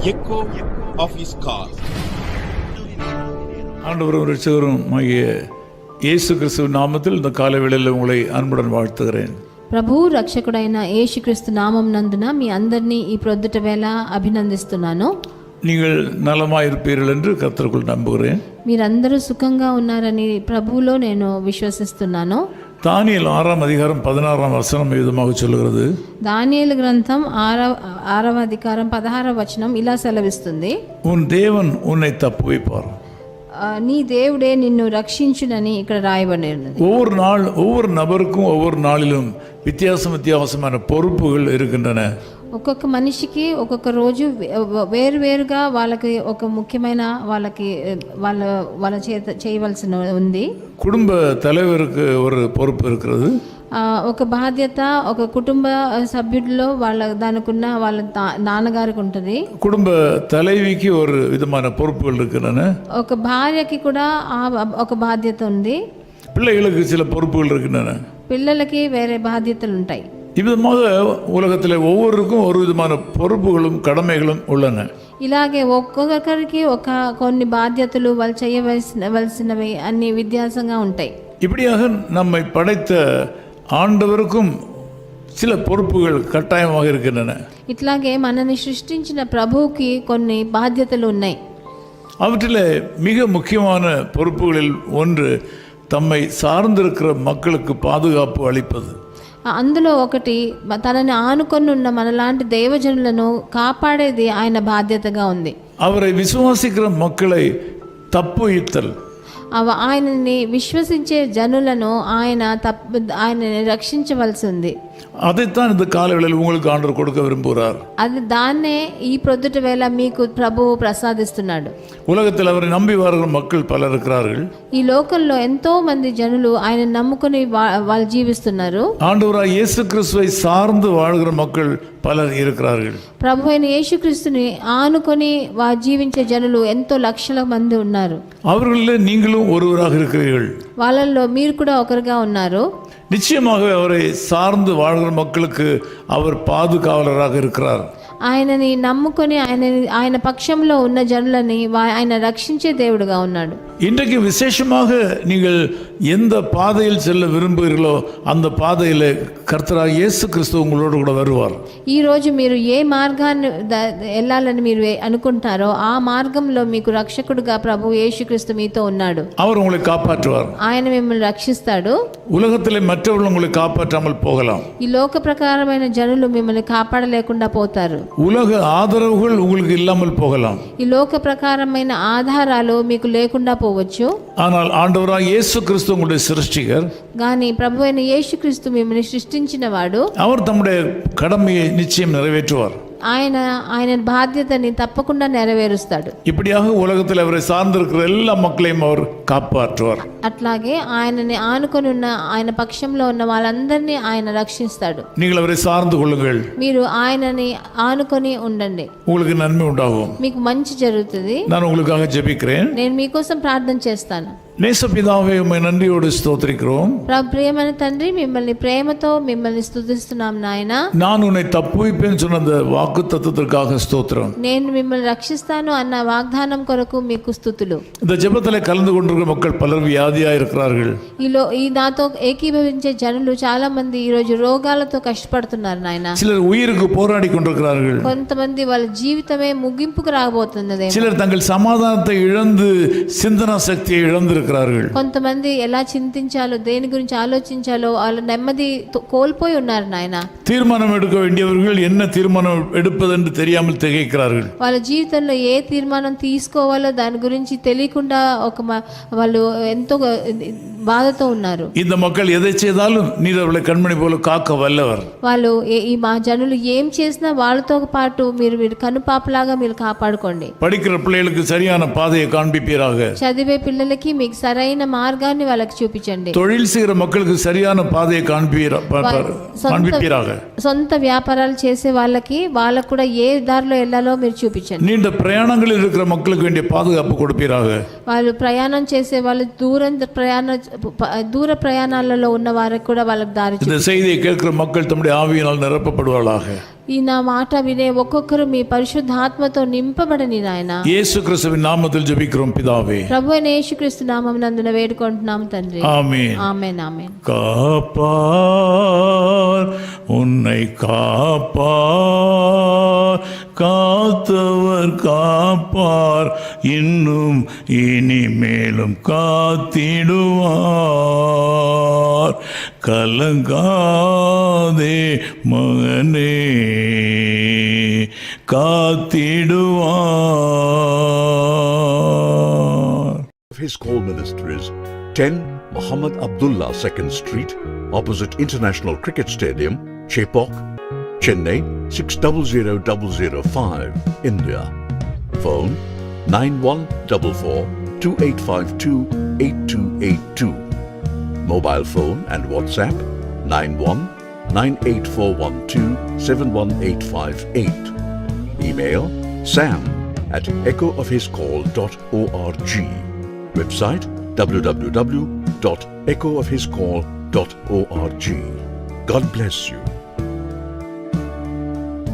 echo of his call. ஆண்டவரும் இரட்சகரும் ஆகிய இயேசு கிறிஸ்துவின் நாமத்தில் இந்த காலை வேளையில் உங்களை அன்புடன் வாழ்த்துகிறேன். ప్రభు రక్షకుడైన యేసుక్రీస్తు నామం నందున మీ అందరినీ ఈ ప్రొద్దుట వేళ అభినందిస్తున్నాను. நீங்கள் நலமாயிருப்பீர்கள் என்று கர்த்தருக்குள் நம்புகிறேன். మీరందరూ సుఖంగా ఉన్నారని ప్రభువులో నేను విశ్వసిస్తున్నాను. தானியேல் 6ஆம் அதிகாரம் 16ஆம் வசனம் விதமாக சொல்கிறது. దానియేలు గ్రంథం 6వ అధికారం 16వ వచనం ఇలా సెలవిస్తుంది. உன் தேவன் உன்னை தப்புவிப்பார். నీ దేవుడే నిన్ను రక్షించునని ఇక్కడ రాయబడి ఉన్నది. ஒவ்வொரு நபருக்கும் ஒவ்வொரு நாளிலும் வித்தியாசமான பொறுப்புகள் இருக்கின்றன. ఒక్కొక్క మనిషికి ఒక్కొక్క రోజు వేరువేరుగా వాళ్ళకి ఒక ముఖ్యమైన వాళ్ళ చేత చేయవలసిన ఉంది. குடும்ப தலைவருக்கு ஒரு பொறுப்பு இருக்கிறது. ఒక బాధ్యత ఒక కుటుంబ సభ్యుడిలో దానికున్న వాళ్ళ నాన్నగారికి ఉంటుంది. குடும்ப தலைவிக்கு ஒரு விதமான பொறுப்புகள் இருக்கின்றன. ఒక భార్యకి కూడా ఒక బాధ్యత ఉంది. பிள்ளைகளுக்கு சில பொறுப்புகள் இருக்கின்றன. పిల్లలకి వేరే బాధ్యతలు ఉంటాయి. இவ்விதமாக உலகத்தில் ஒவ்வொருக்கும் ஒரு விதமான பொறுப்புகளும் கடமைகளும் உள்ளன. ఇలాగే ఒక్కొక్కరికి కొన్ని బాధ్యతలు వాళ్ళు చేయవలసినవి అన్ని వ్యత్యాసంగా ఉంటాయి. இப்படியாக நம்மை படைத்த ஆண்டவருக்கும் சில பொறுப்புகள் கட்டாயமாக இருக்கின்றன. ఇట్లాగే మనల్ని సృష్టించిన ప్రభువుకి కొన్ని బాధ్యతలు ఉన్నాయి. அவற்றில் மிக முக்கியமான பொறுப்புகளில் ஒன்று தம்மை சார்ந்திருக்கிற மக்களுக்கு பாதுகாப்பு அளிப்பது. అందులో ఒకటి తనని ఆనుకొని ఉన్న మనలాంటి దైవజనులను కాపాడేది ఆయన బాధ్యతగా ఉంది. அவரை விசுவாசிக்கிற மக்களை தப்புவித்தல். ఆయనని విశ్వసించే జనులను ఆయనని రక్షించవలసి ఉంది. அதைத்தான் இந்த காலங்களில் உங்களுக்கு ஆண்டவர் கொடுக்க விரும்புகிறார். దాన్నే ఈ ప్రొద్దుట వేళ మీకు ప్రభువు ప్రసాదిస్తున్నాడు. உலகத்தில் அவரை நம்பி வாழ்கிற மக்கள் பலர் இருக்கிறார்கள். ఈ లోకంలో ఎంతో మంది జనులు ఆయన నమ్ముకొని వాళ్ళు జీవిస్తున్నారు. ஆண்டவராய் இயேசு கிறிஸ்துவை சார்ந்து வாழ்கிற மக்கள் பலர் இருக்கிறார்கள். ప్రభు అయిన యేసుక్రీస్తుని ఆనుకొని జీవించే జనులు ఎంతో లక్షల మంది ఉన్నారు. அவர்களில் நீங்களும் ஒருவராக இருக்கிறீர்கள். వాళ్ళల్లో మీరు కూడా ఒకరుగా ఉన్నారు. நிச்சயமாக அவரை சார்ந்து வாழ்கிற மக்களுக்கு அவர் பாதுகாவலராக இருக்கிறார். ఆయనని నమ్ముకొని ఆయన పక్షంలో ఉన్న జనులని ఆయన రక్షించే దేవుడుగా ఉన్నాడు. இன்றைக்கு விசேஷமாக நீங்கள் எந்த பாதையில் செல்ல விரும்புகிறீர்களோ அந்த பாதையில் கர்த்தராகிய இயேசு கிறிஸ்து உங்களோடு கூட வருவார். ఈ రోజు మీరు ఏ మార్గాన్ని వెళ్ళాలని మీరు అనుకుంటారో ఆ మార్గంలో మీకు రక్షకుడుగా ప్రభు యేసుక్రీస్తు మీతో ఉన్నాడు. அவர் உங்களை காப்பாற்றுவார். ఆయన మిమ్మల్ని రక్షిస్తాడు. உலகத்திலே மற்றவர்கள் உங்களை காப்பாற்றாமல் போகலாம். ఈ లోక ప్రకారమైన జనులు మిమ్మల్ని కాపాడలేకుండా పోతారు. உலக ஆதரவுகள் உங்களுக்கு இல்லாமல் போகலாம். ఈ లోక ప్రకారమైన ఆధారాలు మీకు లేకుండా పోవచ్చు. ஆனால் ஆண்டவராகிய இயேசு கிறிஸ்து உங்களுடைய சிருஷ்டிகர். కానీ ప్రభు అయిన యేసుక్రీస్తు మిమ్మల్ని సృష్టించిన వాడు. அவர் தம்முடைய கடமையை நிச்சயம் நிறைவேற்றுவார். ఆయన బాధ్యతని తప్పకుండా నెరవేరుస్తాడు. இப்படியாக உலகத்தில் அவரை சார்ந்திருக்கிற எல்லா மக்களையும் அவர் காப்பாற்றுவார். అట్లాగే ఆయనని ఆనుకొని ఉన్న ఆయన పక్షంలో ఉన్న వాళ్ళందరినీ ఆయన రక్షిస్తాడు. நீங்கள் அவரை சார்ந்து கொள்ளுங்கள். మీరు ఆయనని ఆనుకొని ఉండండి. உங்களுக்கு நன்மை உண்டாகும். మీకు మంచి జరుగుతుంది. நான் உங்களுக்காக ஜெபிக்கிறேன். నేను మీకోసం ప్రార్థన చేస్తాను. நேசபிதாவே உம்மை நன்றியோடு ஸ்தோத்திரிக்கிறோம். ప్రియమైన తండ్రి మిమ్మల్ని ప్రేమతో మిమ్మల్ని స్తుతిస్తున్నాం నాయన. நான் உன்னை தப்புவிப்பேன் சொன்ன அந்த வாக்குத்தத்தத்திற்காக ஸ்தோத்திரம். నేను మిమ్మల్ని రక్షిస్తాను అన్న వాగ్దానం కొరకు మీకు స్తుతులు. இந்த ஜெபத்தில் கலந்து கொண்டிருக்கிற மக்கள் பலர் வியாதியாக இருக்கிறார்கள். ఈ నాతో ఏకీభవించే జనులు చాలా మంది ఈ రోజు రోగాలతో కష్టపడుతున్నారు నాయన. சிலர் உயிருக்கு போராடி கொண்டிருக்கிறார்கள். కొంతమంది వాళ్ళ జీవితమే ముగింపుకు రాబోతున్నది. சிலர் தங்கள் சமாதானத்தை இழந்து சிந்தனா சக்தியை இழந்திருக்கிறார்கள். కొంతమంది ఎలా చింతించాలో దేని గురించి ఆలోచించాలో వాళ్ళ నెమ్మది కోల్పోయి ఉన్నారు నాయన. தீர்மானம் எடுக்க வேண்டியவர்கள் என்ன தீர்மானம் எடுப்பதென்று தெரியாமல் திகைக்கிறார்கள். వాళ్ళ జీవితంలో ఏ తీర్మానం తీసుకోవాలో దాని గురించి తెలియకుండా వాళ్ళు ఎంతో బాధతో ఉన్నారు. இந்த மக்கள் எதை செய்தாலும் நீர் அவர்களை கண்மணி போல காக்க வல்லவர். వాళ్ళు మా జనులు ఏం చేసినా వాళ్ళతో పాటు మీరు కనుపాపలాగా మీరు కాపాడుకోండి. படிக்கிற பிள்ளைகளுக்கு சரியான பாதையை காண்பிப்பீராக. చదివే పిల్లలకి మీకు సరైన మార్గాన్ని వాళ్ళకి చూపించండి. தொழில் செய்கிற மக்களுக்கு சரியான பாதையை காண்பிப்பீராக. సొంత వ్యాపారాలు చేసే వాళ్ళకి కూడా ఏ దారిలో వెళ్ళాలో మీరు చూపించండి. நீண்ட பிரயாணங்களில் இருக்கிற மக்களுக்கு வேண்டிய பாதுகாப்பு கொடுப்பீராக. వాళ్ళు ప్రయాణం చేసే వాళ్ళు దూర ప్రయాణాలలో ఉన్న వారికి కూడా వాళ్ళకి దారి இந்த செய்தியை கேட்கிற மக்கள் தம்முடைய ஆவியினால் நிரப்பப்படுவார்களாக. ఈ నా మాట వినే ఒక్కొక్కరు మీ పరిశుద్ధాత్మతో నింపబడని నాయన. இயேசு கிறிஸ்துவின் நாமத்தில் ஜெபிக்கிறோம் பிதாவே. ప్రభు అయిన యేసుక్రీస్తు నామమునందున వేడుకుంటున్నాం తండ్రి. ஆமென். ఆమేన్ ఆమేన్. காப்பார் உன்னை காப்பார், காத்தவர் காப்பார், இன்னும் இனிமேலும் காத்திடுவார். கலங்காதே மகனே, காத்திடுவார். His call ministries 10 Muhammad Abdullah 2nd Street, opposite International Cricket Stadium, Chepauk, Chennai 600005, India. Phone 9144-2852-8282. Mobile phone and WhatsApp 91-98412-71858. Email sam@echoofhiscall.org. Website www.echoofhiscall.org. God bless you.